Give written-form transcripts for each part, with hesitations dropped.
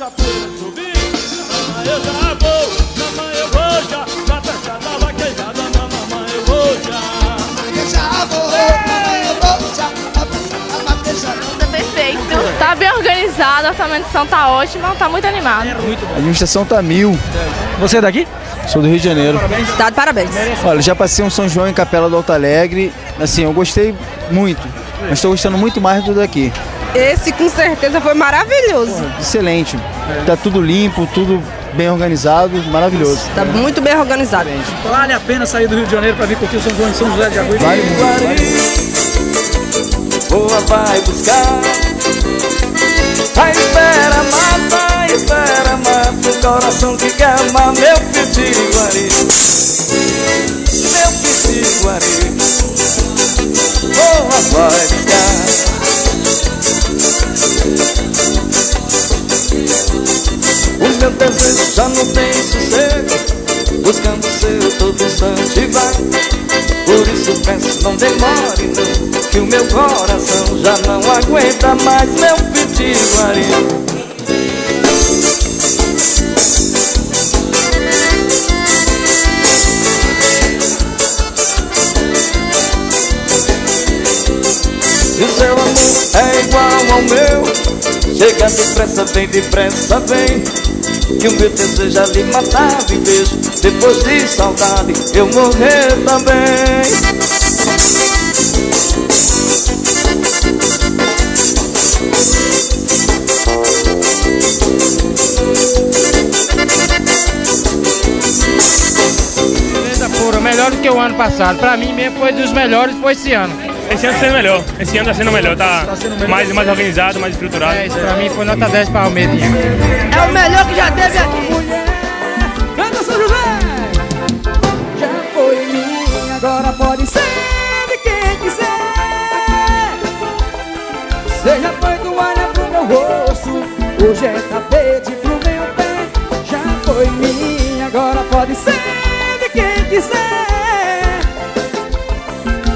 cachoeira subir. Mamãe, eu já vou, mamãe, eu vou já. Já tá já da vaquejada, mamãe, eu vou já. Eu já vou, mamãe, eu vou já. A vaquejada. Tá perfeito, tá bem organizado, a organização tá ótima, tá muito animado. A administração tá mil. Você é daqui? Sou do Rio de Janeiro. Tá de parabéns. Olha, já passei um São João em Capela do Alto Alegre. Assim, eu gostei muito, mas estou gostando muito mais do daqui. Esse com certeza foi maravilhoso. Excelente. Tá tudo limpo, tudo bem organizado, maravilhoso. Tá muito bem organizado. Vale a pena sair do Rio de Janeiro para vir curtir o São João em São José de Arruípe? Vale muito. Boa vai buscar. Vai espera, mata o coração que quer amar meu pitiguari. Meu pitiguari. Boa vai buscar. O meu desejo já não tem sossego, buscando o seu todo instante vai. Por isso peço, não demore não, que o meu coração já não aguenta mais meu pitiguari. E o seu amor é igual ao meu, chega depressa, vem. Que o meu desejo é lhe matar e beijo. Depois de saudade eu morrer também. Beleza pura, melhor do que o ano passado. Pra mim mesmo foi dos melhores, foi esse ano. Esse ano tá sendo melhor, esse ano tá sendo melhor, tá mais organizado, mais estruturado. Isso pra mim foi nota 10 para o Almedinha. É o melhor que já teve aqui. Canta São José! Já foi minha, agora pode ser de quem quiser. Você já foi toalha pro meu rosto, hoje é tapete pro meu pé. Já foi minha, agora pode ser de quem quiser.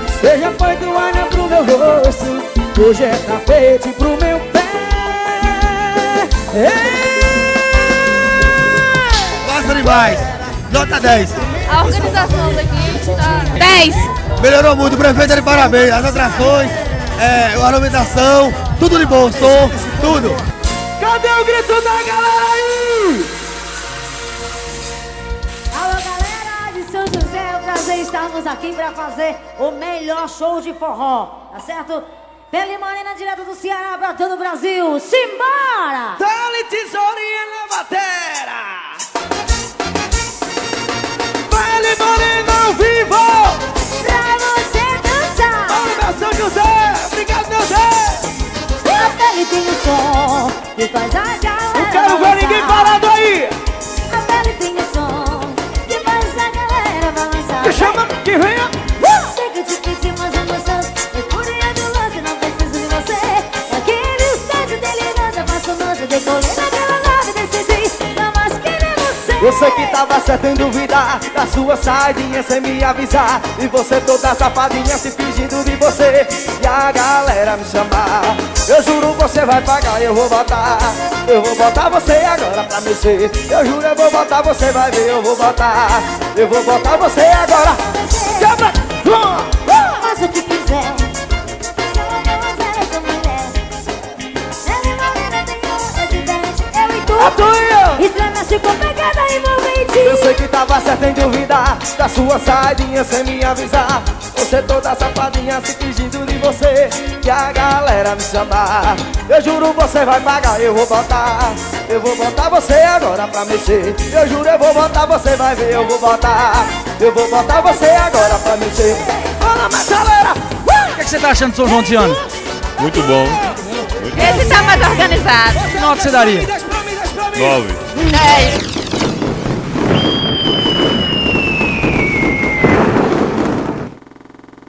Você já foi toalha pro meu rosto, hoje é tapete pro meu pé. Gosta demais. Nota 10. A organização daqui tá 10. Melhorou muito, o prefeito tá de parabéns. As atrações, a alimentação, tudo de bom, som, tudo. Cadê o grito da galera aí? Alô, galera de São José, é um prazer estarmos aqui para fazer o melhor show de forró, tá certo? Pele Morena, direto do Ceará para todo o Brasil. Simbora! Dá-lhe tesourinha na batera. Pele Morena ao vivo. Pra você dançar. Olha meu São José, obrigado meu Deus. A pele tem um som que faz a galera Não quero ver balançar. ninguém parado aí. A pele tem um som que faz a galera balançar. Que chama, que venha. Sei que te fiz umas emoções, eu curia do lance, não preciso de você. Naquele instante delirante, apaixonante, decolei naquela nave, decidi, não mais querer você. Você que tava certo em duvidar da sua saidinha sem me avisar. E você toda safadinha se fingindo de você. E a galera me chamar. Eu juro você vai pagar, eu vou botar. Eu vou botar você agora pra mexer. Eu juro eu vou botar, você vai ver, eu vou botar. Eu vou botar você agora. Quebra! Faz o que quiser. Eu sou mulher. Ela é morena, tem outra diferente. Eu e tu. A tua! Estremece com pegada envolvente. Eu sei que tava certo em duvidar da sua saidinha sem me avisar. Você toda safadinha se fingindo de você. Que a galera me chamar. Eu juro você vai pagar, eu vou botar. Eu vou botar você agora pra mexer. Eu juro eu vou botar, você vai ver, eu vou botar. Eu vou botar você agora pra mexer. Olha metaleira! O que você tá achando do São João desse ano? Muito bom. Esse tá mais organizado. Que nota você daria? 9. 10.